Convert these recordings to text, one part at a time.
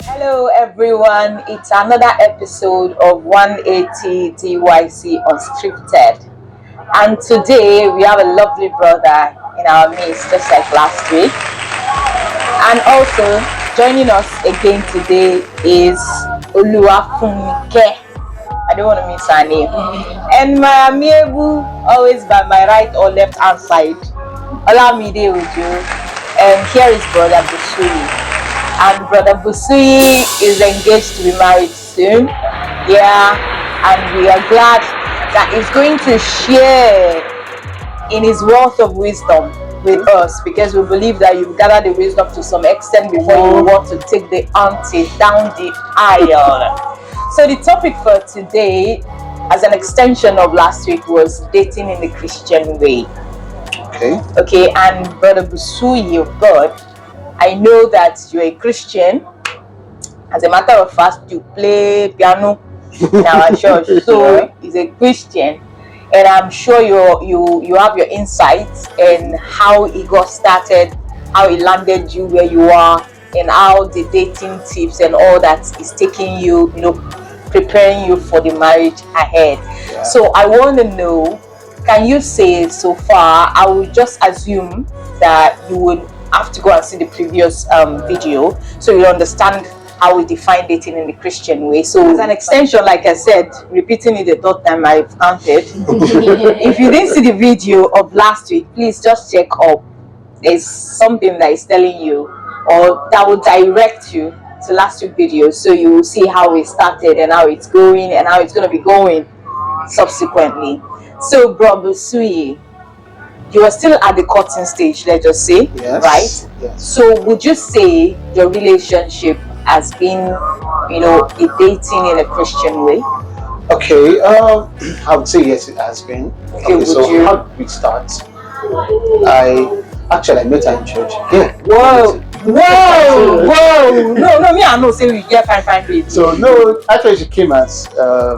Hello everyone, it's another episode of 180 DYC Unscripted, and today we have a lovely brother in our midst just like last week, and also joining us again today is Oluwafunke. I don't want to miss her name. And my amiable, always by my right or left hand side, Olamide Ojo, and here is brother Busui. And brother Busui is engaged to be married soon. Yeah, and we are glad that he's going to share in his wealth of wisdom with us, because we believe that you've gathered the wisdom to some extent before you want to take the auntie down the aisle. So the topic for today, as an extension of last week, was dating in the Christian way. Okay, and brother Busui of God, I know that you're a Christian. As a matter of fact, you play piano in our church, so he's a Christian, and I'm sure you have your insights in how it got started, how it landed you where you are, and how the dating tips and all that is taking you, preparing you for the marriage ahead. Yeah. So I want to know, can you say so far? I will just assume that you would have to go and see the previous video so you understand how we define dating in the Christian way. So as an extension, like I said, repeating it the third time I've counted. If you didn't see the video of last week, please just check up. There's something that is telling you or that will direct you to last week's video, so you will see how it started and how it's going and how it's going to be going subsequently. So bro Busui, you are still at the courting stage, let's just say, yes, right? Yes. So would you say your relationship has been, a dating in a Christian way? Okay, I would say yes, it has been. Okay, so how did we start? I met her in church. Yeah. Whoa! No, me I know say we get fine baby. So no, actually she came as a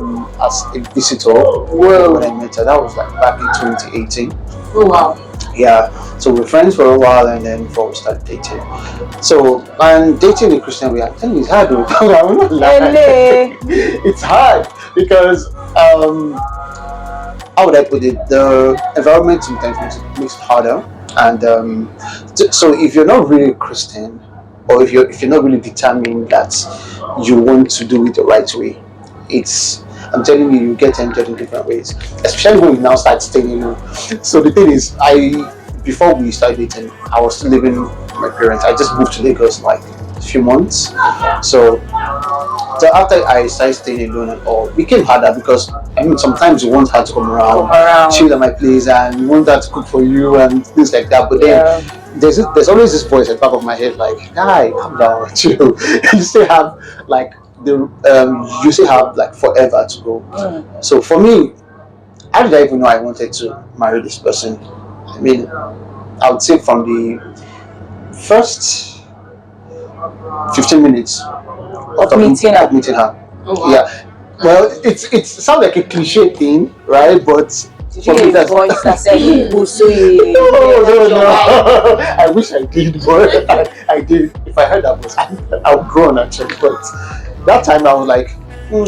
visitor. Whoa. When I met her. That was like back in 2018. Oh wow. Yeah, so we were friends for a while, and then before we started dating. So, and dating in Christian way, I'm telling you, it's hard. I'm not lying. It's hard because how would I put it? The environment sometimes makes it harder, and so if you're not really Christian, or if you're not really determined that you want to do it the right way, I'm telling you, you get tempted in different ways, especially when you now start staying alone. So the thing is, before we started dating, I was still living with my parents. I just moved to Lagos like a few months. So after I started staying alone and all, it became harder because sometimes you want her to come around, chill at my place, and you want her to cook for you and things like that. But then there's always this voice at the back of my head like, "Guy, calm down, chill." You still have like you still have like forever to go. So for me, how did I even know I wanted to marry this person? I would say from the first 15 minutes of meeting her. Oh, wow. Yeah. Well, it sounds like a cliche thing, right? But did you hear the voice that said Busui? No. I wish I did, but I did. If I heard that voice, I would groan actually. But that time I was like,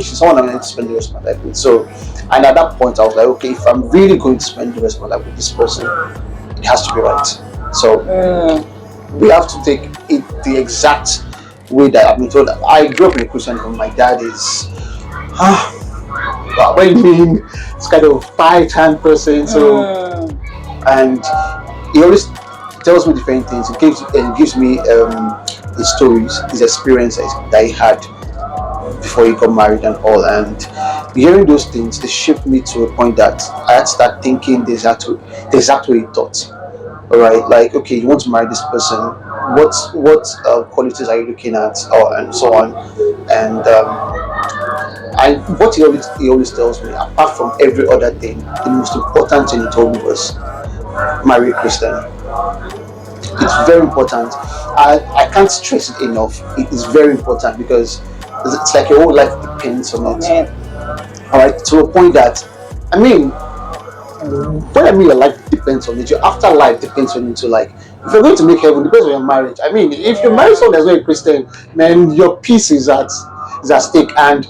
she's someone I'm going to spend the rest of my life with. So, and at that point I was like, okay, if I'm really going to spend the rest of my life with this person, it has to be right. So we have to take it the exact way that I've been told. I grew up in a Christian home. My dad is what do you mean? It's kind of 5-10 person. So and he always tells me different things. He gives me his stories, his experiences that he had before he got married and all, and hearing those things, they shaped me to a point that I had to start thinking the exact way he thought. All right, like, okay, you want to marry this person, what qualities are you looking at, and so on, and what he always tells me, apart from every other thing, the most important thing he told me was marry a Christian. It's very important. I can't stress it enough. It is very important because it's like your whole life depends on it. All right, to a point that, when I mean your life depends on it. Your afterlife depends on it. So like, if you're going to make heaven, depends on your marriage. I mean, if you marry someone that's not a Christian, then your peace is at stake. And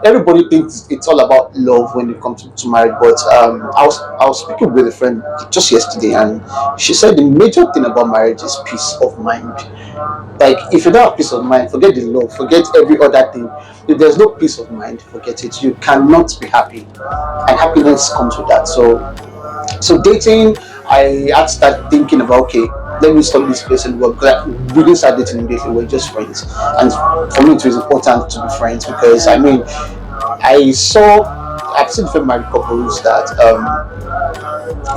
everybody thinks it's all about love when it comes to marriage. But I was speaking with a friend just yesterday, and she said the major thing about marriage is peace of mind. Like, if you don't have peace of mind, forget the love, forget every other thing. If there's no peace of mind, forget it. You cannot be happy, and happiness comes with that. So dating, I had to start thinking about, okay, let me stop this person. Well, we didn't start dating immediately. We're just friends, and for me, it was important to be friends because I mean, I've seen different married couples that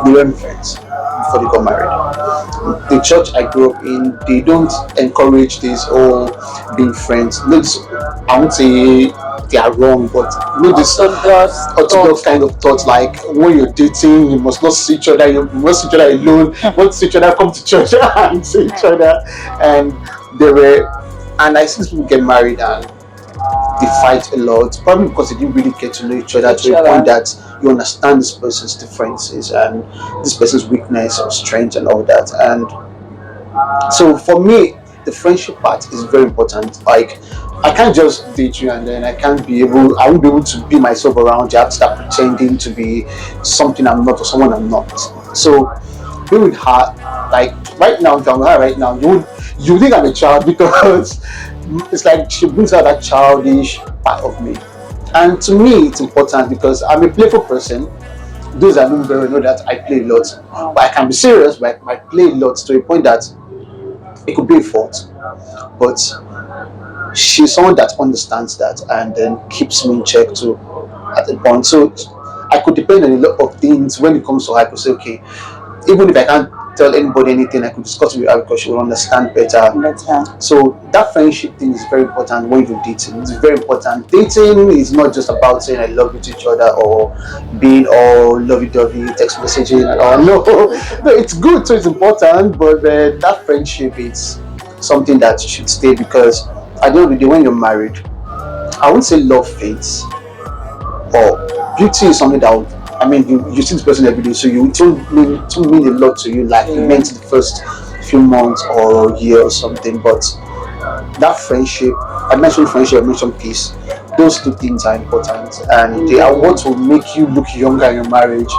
they weren't friends before they got married. The church I grew up in, they don't encourage this whole being friends. No, I won't say they are wrong, but this orthodox kind of thought, like when you're dating, you must not see each other, you must see each other alone, you must see each other come to church and see each other. And they were, and I see people get married and they fight a lot, probably because they didn't really get to know each other to a point that you understand this person's differences and this person's weakness or strength and all that. And so for me, the friendship part is very important. Like, I can't just date you and then I won't be able to be myself around you. I have to start pretending to be something I'm not or someone I'm not. So be with her, like right now, if I'm with her right now, you think I'm a child because it's like she brings out that childish part of me. And to me, it's important because I'm a playful person. Those that know me very well know that I play a lot. But I can be serious, but I play a lot to a point that it could be a fault. But she's someone that understands that and then keeps me in check too at the point. So I could depend on a lot of things when it comes to her. I could say, okay, even if I can't tell anybody anything, I could discuss it with her because she will understand better. So that friendship thing is very important when you're dating. It's very important. Dating is not just about saying I love you to each other or being all lovey-dovey, text messaging and all. No, it's good, so it's important, but that friendship is something that should stay because at the end of the day, when you're married, I won't say love fades, but beauty is something that would, I mean, you see this person every day, so it will mean a lot to you, like it meant the first few months or year or something. But that friendship, I mentioned friendship, I mentioned peace. Those two things are important, and they are what will make you look younger in your marriage.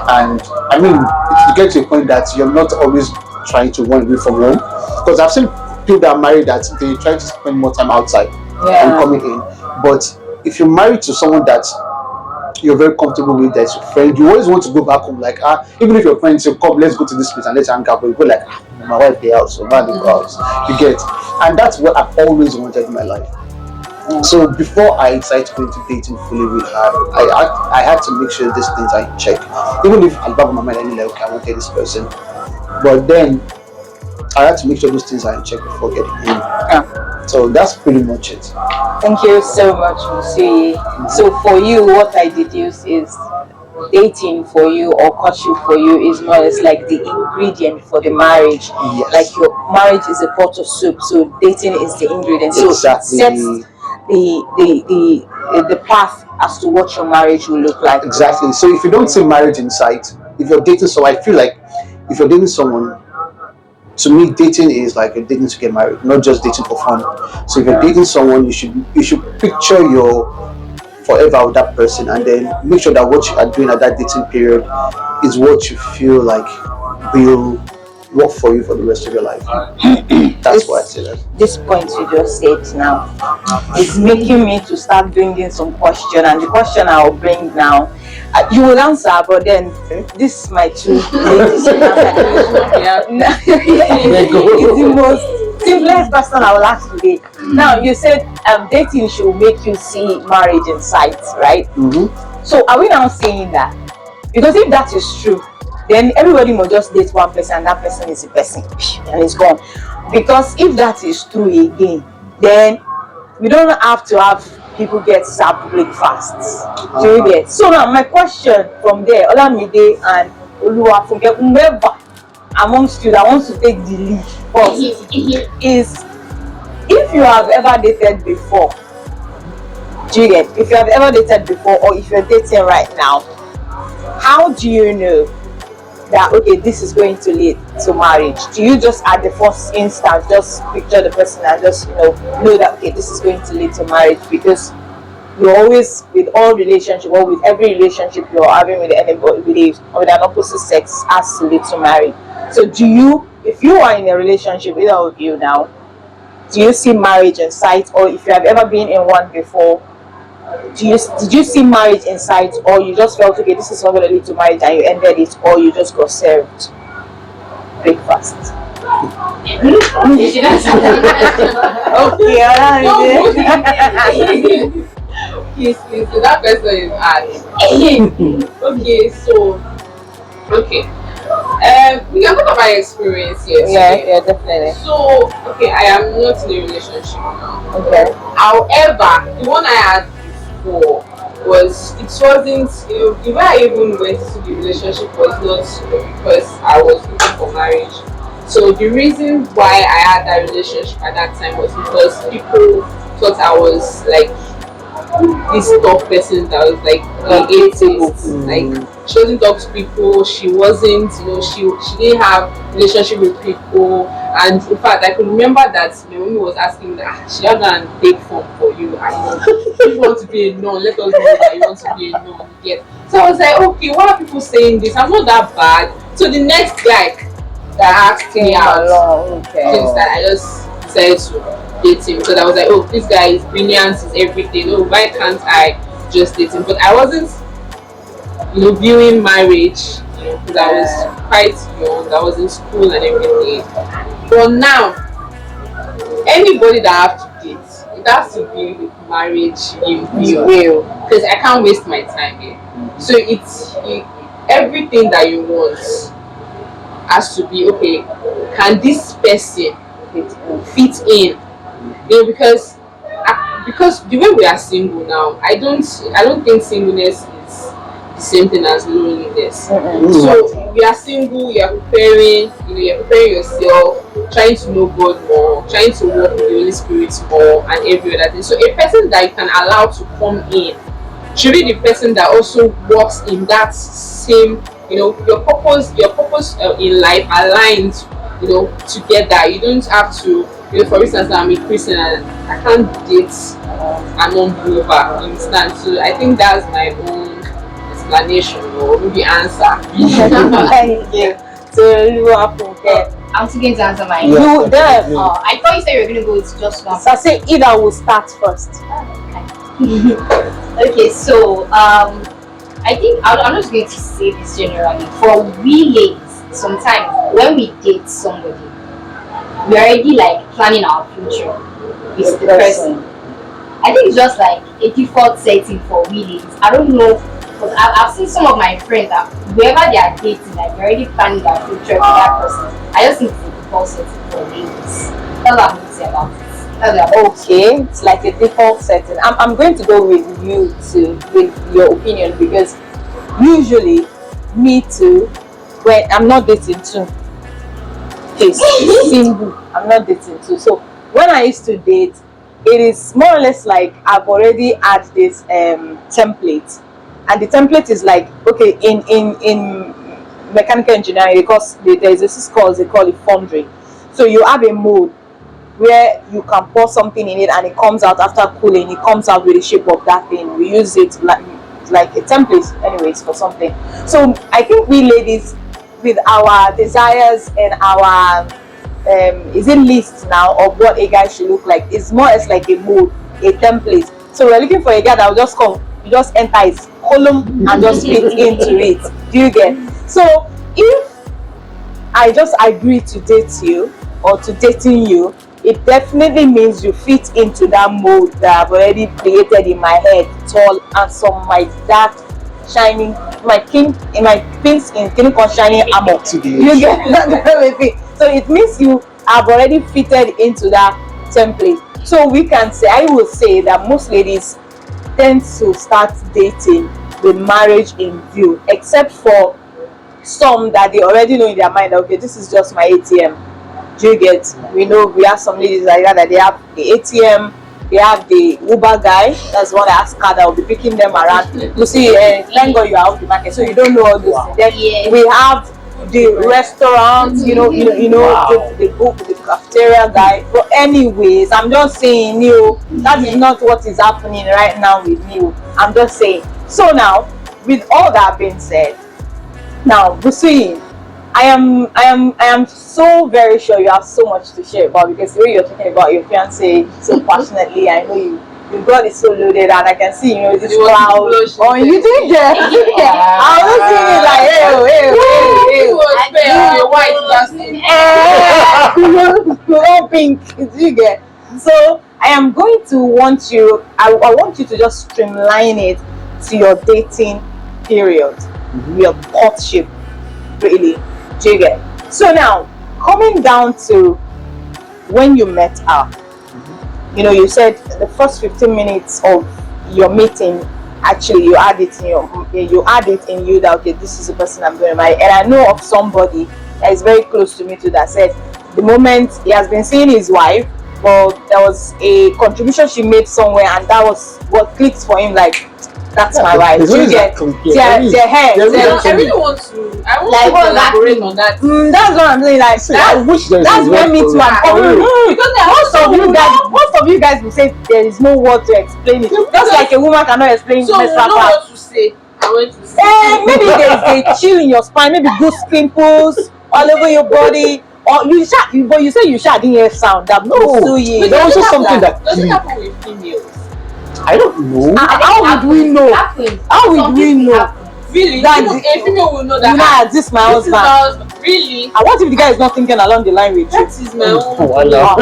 And I mean, you get to a point that you're not always trying to run away from home, because I've seen people that are married that they try to spend more time outside and coming in. But if you're married to someone that you're very comfortable with, that's your friend, you always want to go back home. Like, even if your friends say, come, let's go to this place and let's hang out, but you go like, my wife the house, so now the house. You get, and that's what I've always wanted in my life. So before I decided to go into dating fully with her, I had to make sure these things are in check. Even if I back in my mind, I knew like, okay, I wanted this person, but then I had to make sure those things are in check before getting in. So that's pretty much it. Thank you so much, Musi. So for you, what I deduce is dating for you or courtship for you is more or less like the ingredient for the marriage. Yes. Like your marriage is a pot of soup, so dating is the ingredient. So Exactly. it sets the path as to what your marriage will look like. Exactly. So if you don't see marriage in sight, if you're dating someone, I feel like if you're dating someone, to me, dating is like you're dating to get married, not just dating for fun. So if you're dating someone, you should picture your forever with that person, and then make sure that what you are doing at that dating period is what you feel like will work for you for the rest of your life. That's why I say that. This point you just said now is making me to start bringing some question, and the question I'll bring now, you will answer, but then this is my two ladies. It's the most simplest question I will ask today. Now, you said dating should make you see marriage in sight, right? So are we now saying that? Because if that is true, then everybody must just date one person and that person is a person and it's gone. Because if that is true again, then we don't have to have people get served breakfasts. Do you get? So now my question from there, Olamide and Oluwafunke, whoever amongst you that wants to take the lead first, is if you have ever dated before, do you get? If you have ever dated before, or if you're dating right now, how do you know that okay, this is going to lead to marriage? Do you just at the first instance just picture the person and just know that okay, this is going to lead to marriage? Because you always, with all relationship or with every relationship you're having with anybody, with an opposite sex, has to lead to marriage. So do you, if you are in a relationship, either of you now, do you see marriage in sight? Or if you have ever been in one before, did you see marriage in sight, or you just felt okay, this is not going to lead to marriage and you ended it, or you just got served breakfast? Okay, Yes, so that person is hard. Okay, so okay. We can talk about experience here. yeah, definitely. So okay, I am not in a relationship now. Okay. However, the one I had before wasn't the way I even went into the relationship was not because I was looking for marriage. So the reason why I had that relationship at that time was because people thought I was like this tough person that was like atheist. Like she doesn't talk to people, she wasn't, she didn't have relationship with people. And in fact I could remember that when he was asking that she had gone and take form for you and if you want to be a nun, let us know that you want to be a nun. Yeah. So I was like, okay, why are people saying this? I'm not that bad. So the next guy that asked me out, things that I just decided to date him because I was like, oh, this guy is brilliant, is everything. Oh, why can't I just date him? But I wasn't, viewing marriage, because I was quite young. I was in school and everything. But now, anybody that I have to date, it has to be with marriage in view because I can't waste my time here. So everything that you want has to be okay. Can this person fit in? Because the way we are single now, I don't think singleness is the same thing as loneliness. So we are single, you're preparing yourself, trying to know God more, trying to work with the Holy Spirit more and every other thing. So a person that you can allow to come in should be the person that also works in that same, your purpose in life aligns, together. You don't have to, for instance, I'm a Christian and I can't date a non-believer, you understand? So I think that's my own explanation or maybe answer. Thank you. So you are prepared. I'm still going to answer mine. You there? I thought you said you were going to go with just one. So I say either will start first. Okay, so I think I'm just going to say this generally. For we ladies, sometimes when we date somebody, we already like planning our future with the person. I think it's just like a default setting for we ladies. I don't know, because I've seen some of my friends that whoever they are dating, like they're already planning their future with that person. I just think it's a default setting for ladies. That's what I'm going to say about it. Okay, it's like a default setting. I'm going to go with you with your opinion, because usually me too, when I'm not dating too. Okay, single, I'm not dating too. So when I used to date, it is more or less like I've already had this template, and the template is like, okay, in mechanical engineering, because there's this course they call it foundry. So you have a mode where you can pour something in it and it comes out after cooling, it comes out with the shape of that thing. We use it like a template anyways for something. So I think we ladies, with our desires and our is it list now of what a guy should look like, it's more as like a mood, a template. So we're looking for a guy that will just come, you just enter his column and just fit into it. Do you get? So if I just agree to date you or to dating you, it definitely means you fit into that mold that I've already created in my head, tall, handsome, my dark, shining, my pink skin, shining armor. You get that? So it means you have already fitted into that template. So we can say, I will say that most ladies tend to start dating with marriage in view, except for some that they already know in their mind, okay, this is just my ATM. Do you get? We know we have some ladies like that they have the ATM, they have the Uber guy, that's one that has car that will be picking them around. You see, thank God you are out the market, so you don't know all this. Then we have the restaurant, Wow. the book, the cafeteria guy. But anyways, I'm just saying, that is not what is happening right now with me. I'm just saying. So now, with all that being said, now Busuyi, I am so very sure you have so much to share about, because the way you're talking about your fiance so passionately, I know you got it so loaded, and I can see this You want cloud. to blush Oh, you did get. I was seeing it like, You was fair, your white glasses. you all pink. You get. So I am going to want you. I want you to just streamline it to your dating period, your courtship, really. Do you get? So now, coming down to when you met her, you said the first 15 minutes of your meeting, actually you had it in you that, okay, this is the person I'm going to marry. And I know of somebody that is very close to me too that said the moment he has been seeing his wife, but there was a contribution she made somewhere, and that was what clicked for him, like, that's my wife. It's Do you always get? that click, yeah. Their hair. There is their- that I really want to. I want Like, to what's elaborate that on that. That's what I'm saying. Like, See, I wish there that's was where word me for too. it. Because there are Most of you guys will say there is no word to explain it. Just like a woman cannot explain so we menstrual know path. what to say. I want to say. Maybe there's a chill in your spine, maybe goose pimples all over your body, or but you say you didn't hear sound that No. Busuyi. There was just something that Does it happen with females? I don't know. How would we know? How would we know? Really? That Even a female will know that. This is my This is my husband. husband. Really? And what if the guy is not thinking along the line with you? That is my own. Voila.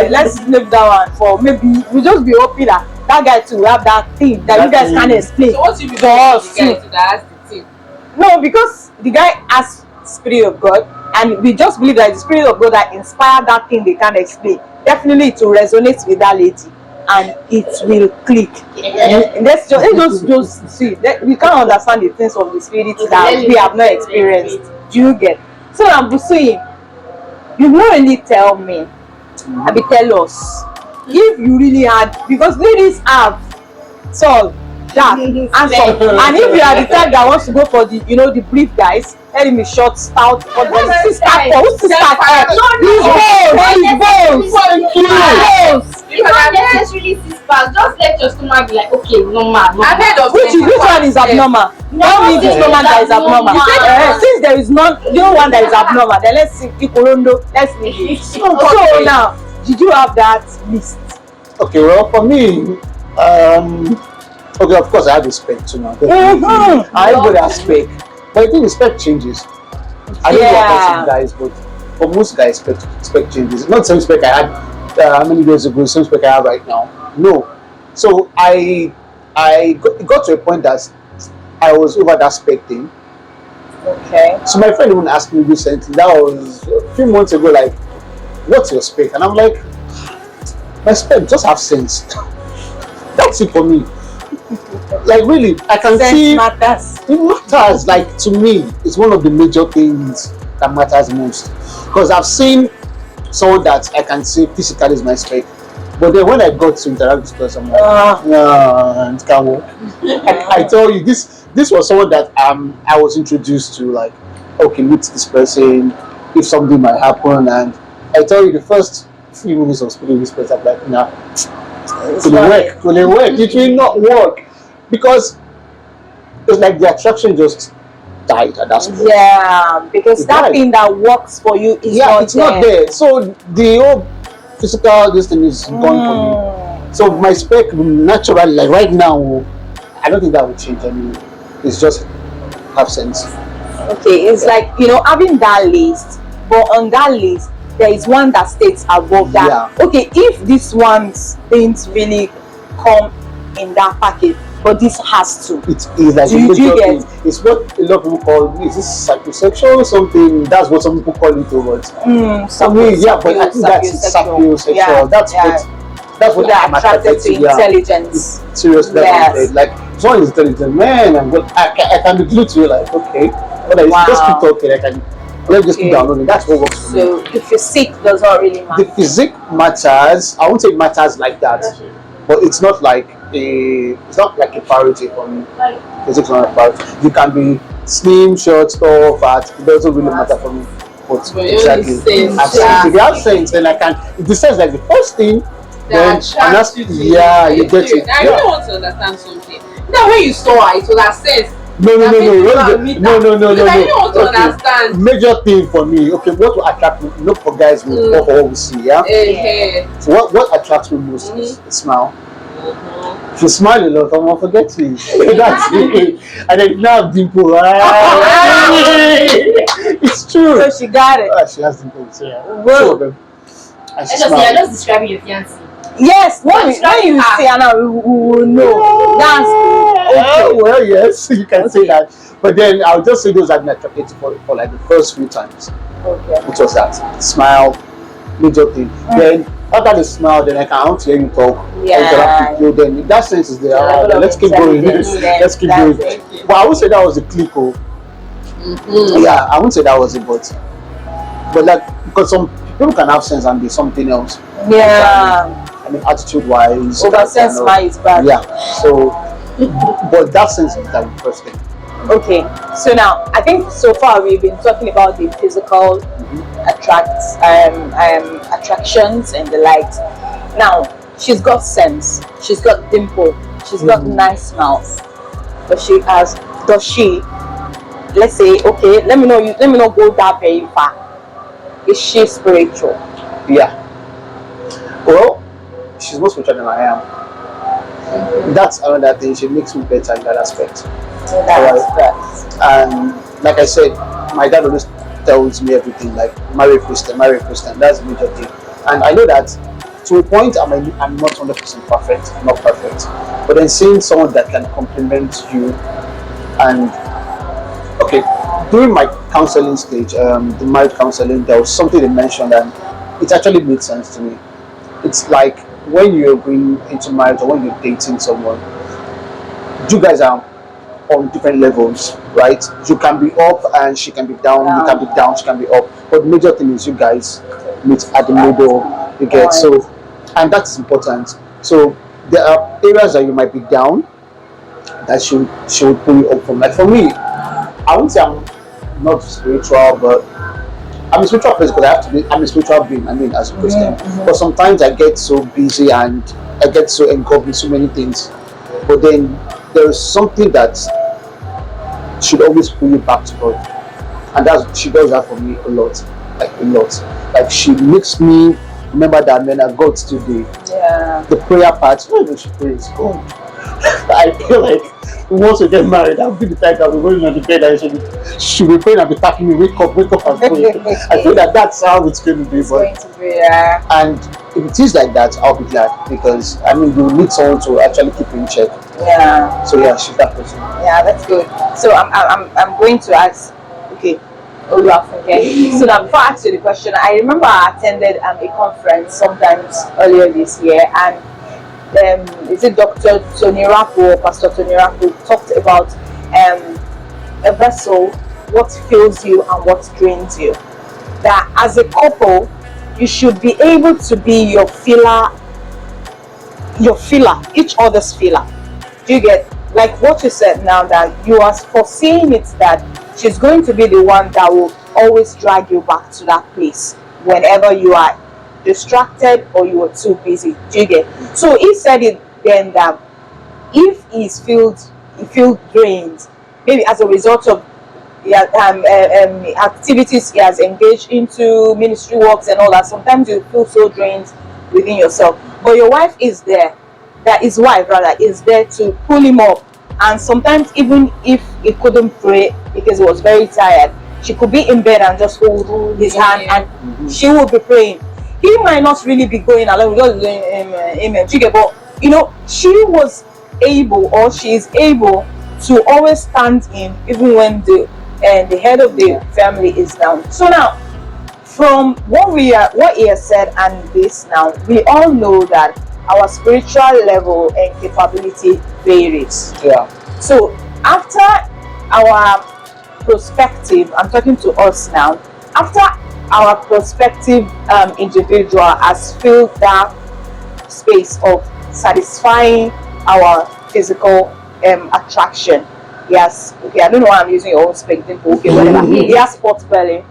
Let's leave that one for maybe we just be hoping that guy too will have that thing that you guys can explain. So what if you For don't us the guy too. to that the thing? No, because the guy has Spirit of God, and we just believe that the Spirit of God that inspired that thing they can't explain. Definitely it will resonate with that lady, and it will click. And let's just see. We can't understand the things of the spirit that we have not experienced. Do you get? So I'm Busuyi, you not really tell me. Abi tell us if you really had, because ladies have tall, dark, handsome, and if you are the type that wants to go for the the brief guys, let him be short, stout, but who's this cat for? Who's this cat for? You can't necessarily six packs. Just let your stomach be like, okay, normal. I've heard of Which one is abnormal? Tell me this normal that is abnormal. Since there is no one that is abnormal, then let's see Ikorondo. Let's leave it. So now, did you have that list? Okay, well, for me, okay, of course, I have respect to now. I have good aspect, but I think respect changes. I don't know about some guys, but for most guys, respect changes. Not the same respect I had how many years ago, the same respect I have right now. No. So it got to a point that I was over that respect thing. Okay. So my friend even asked me recently, that was a few months ago, like, what's your spec? And I'm like, my spec, just have sense. That's it for me. Like, really, I can Sense see matters. it matters. Like, to me, it's one of the major things that matters most. Because I've seen someone that I can say physically is my spec, but then when I got to interact with this person, I'm like, nah, it can't work. I tell you, this was someone that I was introduced to, like, okay, meet this person, if something might happen, and I tell you, the first few minutes of speaking with this person, I'm like, nah, it will work, it will not work, because it's like the attraction just died at that point. Yeah, because that thing that works for you is not there. So the whole physical this thing is gone for me. So my spec naturally, like right now, I don't think that would change anymore. It's just have sense. Okay, it's like having that list, but on that list there is one that states above that. Yeah. Okay, if these ones didn't really come in that package, but this has to. It is like Do you get? It's what a lot of people call, is this psychosexual or something? That's what some people call it over. For me, yeah, but I think that's sapiosexual. Yeah, that's what they're I'm attracted to. intelligence. It's seriously, Yes. like someone is intelligent, man. I can be glued to you, like, okay, but just keep talking. Let's just keep downloading. That's what works for me. So the physique does not really matter. The physique matters. I won't say it matters like that, but it's not like a priority for me. Physics not a priority. You can be slim, short, tall, fat, it doesn't really matter for me. But But exactly, only I'm saying if you have sense, then I can. If the sense like the first thing, then that and that's attracts you to yeah, it. you Are get serious? it. I Yeah. really want to understand something. Now, when you saw her, it was her sense. No, no, That no, made you go no, and meet no, her. no, no, no, Because I no. really want to understand. Major thing for me. Okay, what will attract me? Look for guys we go for what we see. Yeah. So what attracts me most is the smile. If you smile a lot, I'm gonna forget you. That's it. And then now dimple. It's true. So she got it. She has dimples. Yeah. Whoa. Two of them. And she You're smiles. just describing your fiancé. Yes, when you her. say Anna, we will know. That's okay. Well, yes, you can say that. But then I'll just say those I've been attracted to for like the first few times. Okay. Which was that smile, major thing. Then after the smile, then I can't hear you talk. Yeah. Interact with you. Then if that sense is there, level of let's keep going. intelligence, Let's keep that's going. it. But I would say that was a click. Oh. Yeah, I wouldn't say that was it, but like because some people can have sense and be something else. Yeah. I mean, attitude-wise. Over sense my is bad. Yeah. So, but that sense is like the first thing. Okay. So now I think so far we've been talking about the physical attractions and the likes. Now she's got sense. She's got dimple. She's got nice mouth. But does she? Let's say, okay, let me not go that very far. Is she spiritual? Yeah. Well, she's more spiritual than I am. That's another thing. She makes me better in that aspect. And like I said, my dad always tells me everything like marry a Christian, marry a Christian. That's the major thing. And I know that to a point I'm not 100% perfect. I'm not perfect. But then seeing someone that can compliment you and okay, during my counseling stage, the marriage counseling, there was something they mentioned and it actually made sense to me. It's like when you're going into marriage or when you're dating someone, you guys are on different levels, right? You can be up and she can be down, you can be down, she can be up. But the major thing is you guys meet at the middle, you get so, and that's important. So there are areas that you might be down that she would pull you up from. Like for me, I wouldn't say I'm not spiritual, but I'm a spiritual person because I have to be. I'm a spiritual being. I mean, as a Christian, but sometimes I get so busy and I get so engulfed in so many things. But then there is something that should always pull you back to God, and she does that for me a lot, like a lot. Like she makes me remember that men are God still there. Yeah. The prayer part, she prays God. I feel like once we get married, I'll be the type that we're going on the bed and she'll be praying and be tapping me, wake up and pray. I feel that that's how it's going to be. And if it is like that, I'll be glad because I mean, you need someone to actually keep you in check. Yeah. So yeah, she's that person. Yeah, that's good. So I'm going to ask. Okay. Okay. So now before I ask you the question, I remember I attended a conference sometimes earlier this year, and is it Dr. Tony Rapo or Pastor Tony Rapo talked about a vessel, what fills you and what drains you. That as a couple, you should be able to be your filler, each other's filler. Do you get like what you said now, that you are foreseeing it that she's going to be the one that will always drag you back to that place whenever you are distracted or you are too busy. Do you get? So he said it then that if he feels drained, maybe as a result of activities he has engaged into, ministry works and all that, sometimes you feel so drained within yourself, but your wife is there, that his wife rather is there to pull him up. And sometimes even if he couldn't pray because he was very tired, she could be in bed and just hold his hand and she will be praying. He might not really be going along with God, amen, but you know, she was able, or she is able to always stand in even when the head of the family is down. So now, from what he has said and this now, we all know that our spiritual level and capability varies. Yeah. So after our prospective, I'm talking to us now, after our prospective individual has filled that space of satisfying our physical attraction, Yes, okay, I don't know why I'm using your own spectrum, but okay, whatever. He has sports belly.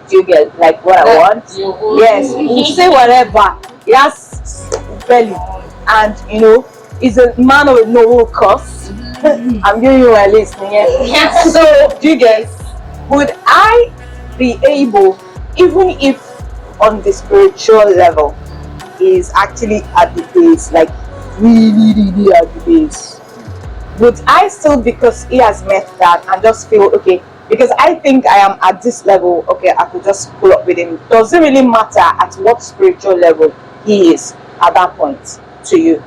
Do you get like what I want? Your own. Yes, we'll say whatever. He has belly, and he's a man of no cause. I'm giving you a list, yeah. So do you get? Would I be able, even if on the spiritual level, is actually at the base, like really, really at the base? Would I still, because he has met that, and just feel okay? Because I think I am at this level, okay, I could just pull up with him. Does it really matter at what spiritual level he is at that point to you?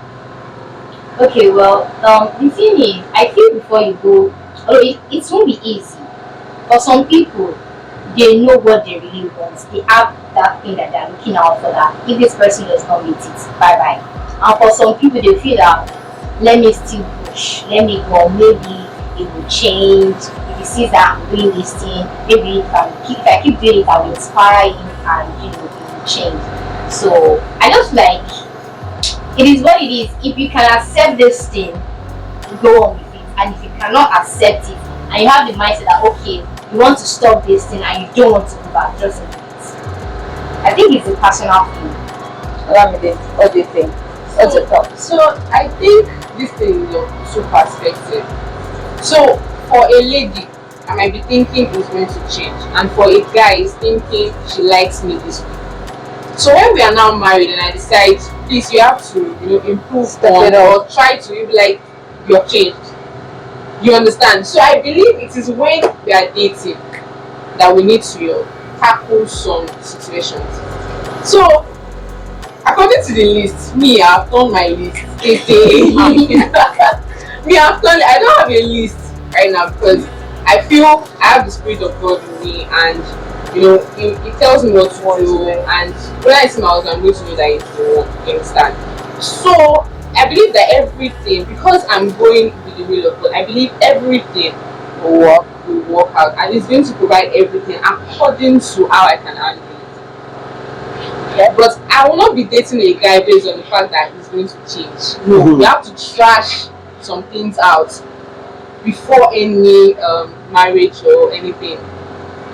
Okay, well, the thing is, I feel before you go, although it won't be easy. For some people, they know what they really want. They have that thing that they're looking out for. That if this person does not meet it, bye bye. And for some people, they feel that let me still push, let me go. Maybe it will change. If he sees that I'm doing this thing, maybe if I keep doing it, I will inspire him, and it will change. So I just like it is what it is. If you can accept this thing, go on with it. And if you cannot accept it, and you have the mindset that okay, you want to stop this thing and you don't want to go back, just do it. I think it's a personal thing. What do you think? What's your thought? So I think this thing is of two perspectives. So for a lady, I might be thinking it's going to change, and for a guy, is thinking she likes me this way. So when we are now married, and I decide, please, you have to improve on or try to be like you're changed. You understand? So I believe it is when we are dating that we need to tackle some situations. So according to the list, me, I've done my list. Me, I don't have a list right now because I feel I have the Spirit of God in me, and it tells me what to do. And when I see my husband, I'm going to know that it's the one. You understand? So I believe that everything, because I'm going with the will of God, I believe everything will work out, and it's going to provide everything according to how I can handle it. Yeah. But I will not be dating a guy based on the fact that he's going to change. No, we have to trash some things out before any marriage or anything.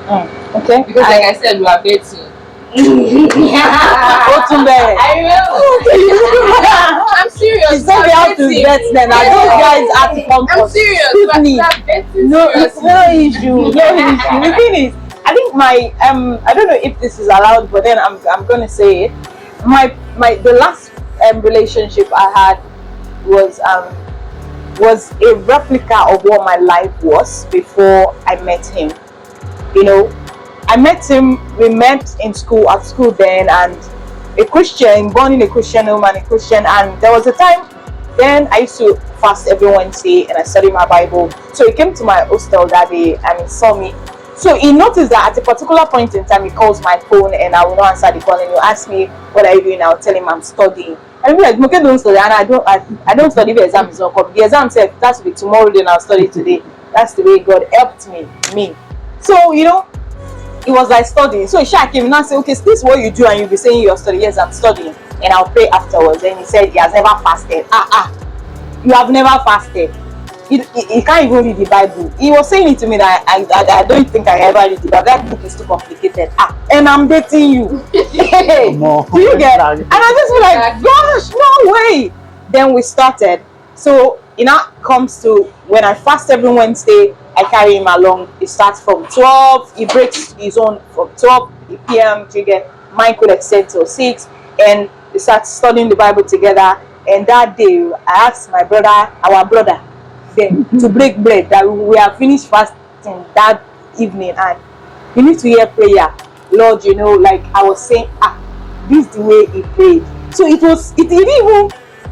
Okay. Because like I said, we are dating. I remember. I'm serious. She said we have to bet then. And those guys have to come I'm for serious. scrutiny. No seriously. issue. The thing is, I think my I don't know if this is allowed, but then I'm gonna say it. The last relationship I had was a replica of what my life was before I met him. I met him, we met at school then, and a Christian, born in a Christian home and a Christian, and there was a time then I used to fast every Wednesday and I studied my Bible. So he came to my hostel that day and he saw me. So he noticed that at a particular point in time he calls my phone and I will not answer the call, and he'll ask me what are you doing. I'll tell him I'm studying. And he'll be like, okay, don't study, and I don't study, the exam is not come. The exam said that will be tomorrow, then I'll study today. That's the way God helped me. So it was like studying. So Isha came and I said, okay, is this what you do? And you'll be saying you're studying. Yes, I'm studying. And I'll pray afterwards. And he said he has never fasted. You have never fasted. He can't even read the Bible. He was saying it to me that I don't think I ever read the Bible. That book is too complicated. And I'm dating you. Do you get? And I just feel like, gosh, no way. Then we started. So it now comes to when I fast every Wednesday, I carry him along. It starts from 12. He breaks his own from 12 p.m. to get mine could extend till 6, and we start studying the Bible together. And that day, I asked our brother, then to break bread. That we have finished fasting that evening, and we need to hear prayer. Lord, like I was saying, this is the way he prayed. So it didn't even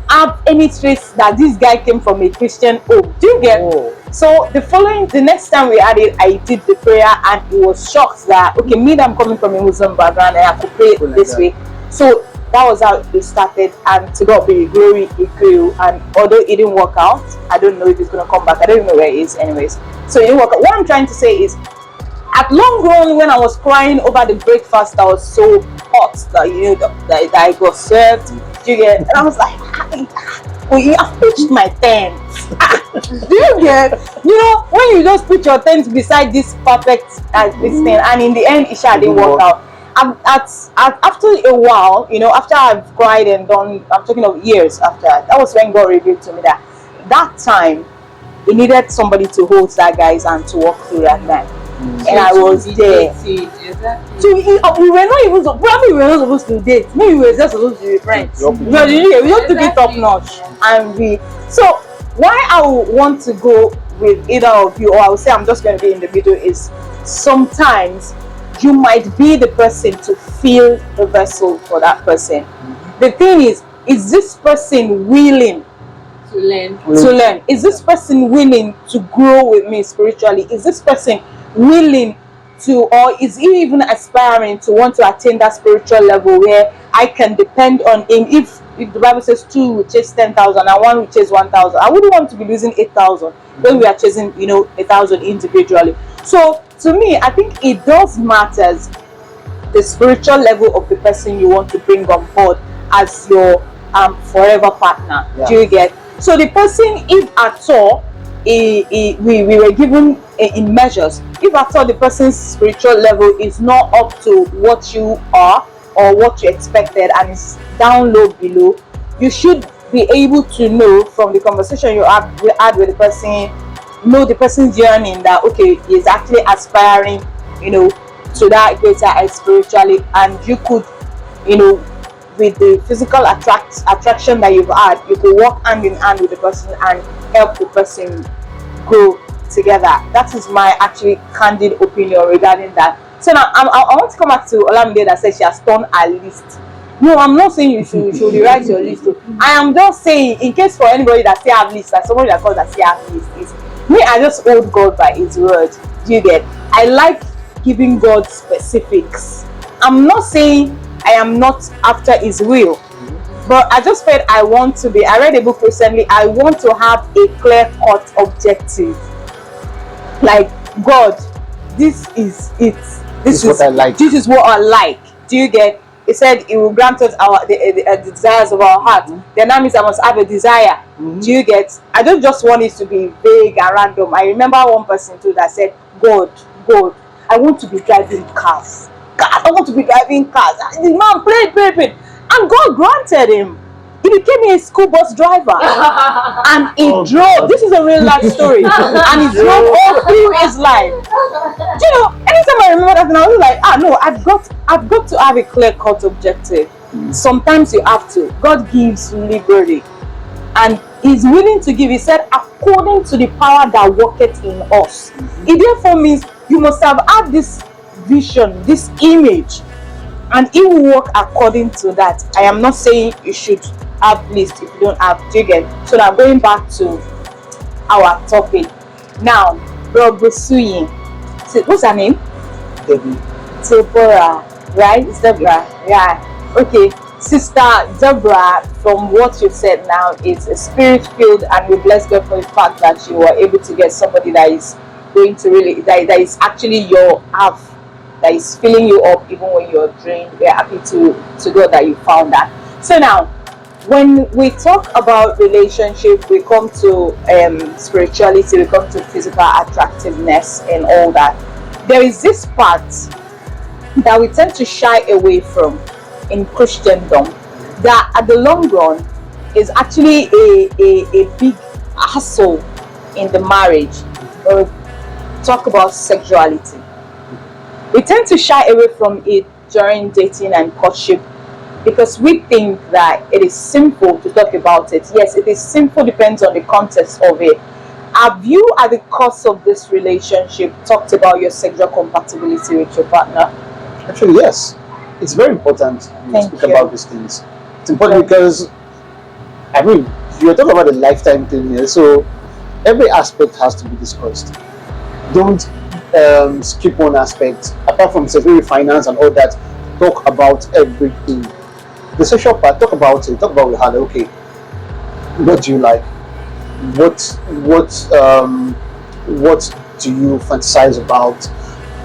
have any trace that this guy came from a Christian home. Do you get? Oh. So the next time we had it, I did the prayer and he was shocked that okay, I'm coming from a Muslim background and I could pray this way. So that was how it started, and to God be the glory, it grew. And although it didn't work out, I don't know if it's gonna come back. I don't even know where it is anyways. So it didn't work out. What I'm trying to say is, at long run, when I was crying over the breakfast that was so hot that that I got served, and I was like, I've pitched my tent. Do you get? When you just put your tent beside this perfect this thing, and in the end, it didn't work out. After a while, after I've cried and done, I'm talking of years after. That was when God revealed to me that time he needed somebody to hold that guy's hand to walk through that time. And I was there. Exactly. So we were not even probably we were not supposed to date. Maybe we were just supposed to be friends. We just took it top notch, and so why I would want to go with either of you, or I would say I'm just going to be in the middle, is sometimes you might be the person to fill the vessel for that person. The thing is this person willing To learn. to learn? Is this person willing to grow with me spiritually? Is this person willing to, or is he even aspiring to want to attain that spiritual level where I can depend on him? If the Bible says 2 will chase 10,000 and 1 will chase 1,000, I wouldn't want to be losing 8,000 when we are chasing 1,000 individually. So to me, I think it does matters the spiritual level of the person you want to bring on board as your forever partner. Yeah. Do you get? So the person, if at all we were given in measures, if at all the person's spiritual level is not up to what you are or what you expected and is down low below, you should be able to know from the conversation you had with the person, know the person's yearning, that okay, he's actually aspiring to that greater height spiritually, and you could with the physical attraction that you've had, you could walk hand in hand with the person and help the person grow together. That is my actually candid opinion regarding that. So now I want to come back to Olamide that says she has done her list. No, I'm not saying you should rewrite your list. I am just saying, in case for anybody that still have list, like somebody that calls that still have list, is me. I just hold God by His word. Do you get? I like giving God specifics. I'm not saying I am not after His will, but I just felt I read a book recently. I want to have a clear-cut objective. Like, God, this is it. This is what I like. This is what I like. Do you get? He said He will grant us the desires of our heart. Then that means I must have a desire. Do you get? I don't just want it to be vague and random. I remember one person too that said, God, I want to be driving cars. God, I want to be driving cars. The man prayed, and God granted him. He became a school bus driver, and he drove. This is a real life story, and he drove all through his life. Anytime I remember that, I was like, no, I've got to have a clear-cut objective. Sometimes you have to. God gives liberty, and He's willing to give. He said, according to the power that worketh in us. It therefore means you must have had this vision, this image, and He will work according to that. I am not saying you should have list if you don't have. Do you get? So now going back to our topic now, Bro Busuyin. What's her name? Deborah, right? It's Deborah. Yeah. Okay, Sister Deborah, from what you said now, is a spirit-filled, and we bless God for the fact that you were able to get somebody that is going to really, that is actually your half, that is filling you up even when you're drained. We're happy to God that you found that. So now, when we talk about relationship, we come to spirituality, we come to physical attractiveness and all that. There is this part that we tend to shy away from in Christendom, that at the long run is actually a big hassle in the marriage. When we talk about sexuality, we tend to shy away from it during dating and courtship, because we think that it is sinful to talk about it. Yes, it is sinful, depends on the context of it. Have you, at the course of this relationship, talked about your sexual compatibility with your partner? Actually, yes. It's very important to speak about these things. It's important because, you're talking about a lifetime thing here, so every aspect has to be discussed. Don't skip one aspect. Apart from security, finance, and all that, talk about everything. The sexual part, talk about it. Talk about how, okay, what do you like? What do you fantasize about?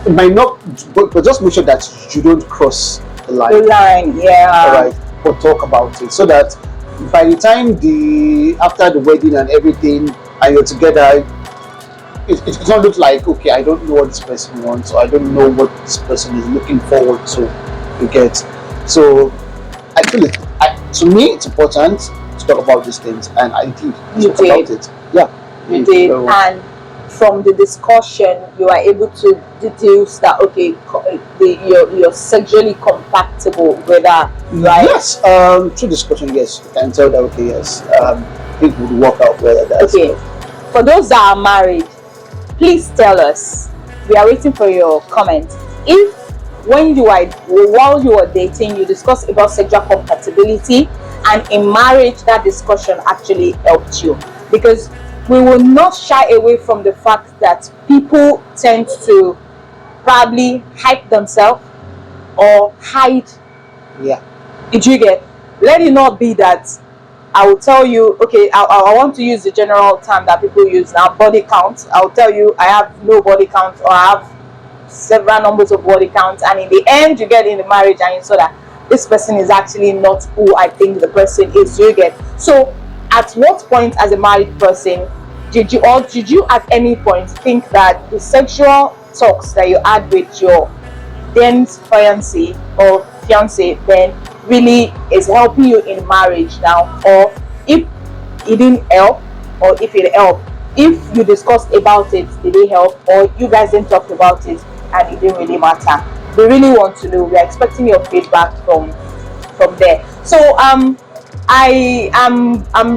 It might not, but just make sure that you don't cross the line. The line, yeah. All right, but talk about it so that by the time after the wedding and everything, and you're together, it not look like, okay, I don't know what this person wants, or I don't know what this person is looking forward to. You get. So I feel to me it's important to talk about these things, and I did You talk did. about it. Yeah, You did, very well. and from the discussion, you are able to deduce that okay, you're sexually compatible with her, right? Yes, through discussion, yes, you can tell that, okay, yes, it would work out well. That's Okay, for those that are married, please tell us. We are waiting for your comment. If while you are dating, you discuss about sexual compatibility, and in marriage that discussion actually helped you, because we will not shy away from the fact that people tend to probably hype themselves or hide. Yeah. Did you get? Let it not be that I will tell you, okay, I want to use the general term that people use now, body count. I'll tell you I have no body count, or I have several numbers of body counts, and in the end you get in the marriage and you saw that this person is actually not who I think the person is. You get. So at what point as a married person did you at any point think that the sexual talks that you had with your then fiance or fiance then really is helping you in marriage now, or if it didn't help, or if it helped, if you discussed about it, did it help, or you guys didn't talk about it and it didn't really matter? We really want to know. We are expecting your feedback from there. So I'm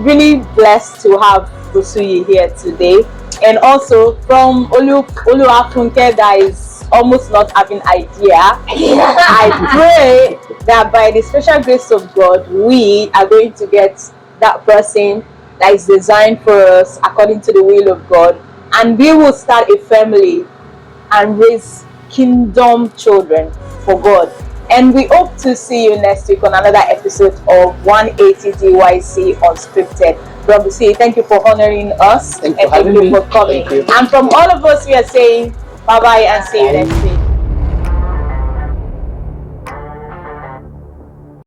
really blessed to have Busuyi here today, and also from Oluwafunke that is almost not having idea. I pray that by the special grace of God, we are going to get that person that is designed for us according to the will of God, and we will start a family and raise kingdom children for God. And we hope to see you next week on another episode of 180 DYC Unscripted. Brother C, thank you for honoring us, Thank you and for having thank you me. for coming. Thank you. And from all of us, we are saying bye bye and see you next week.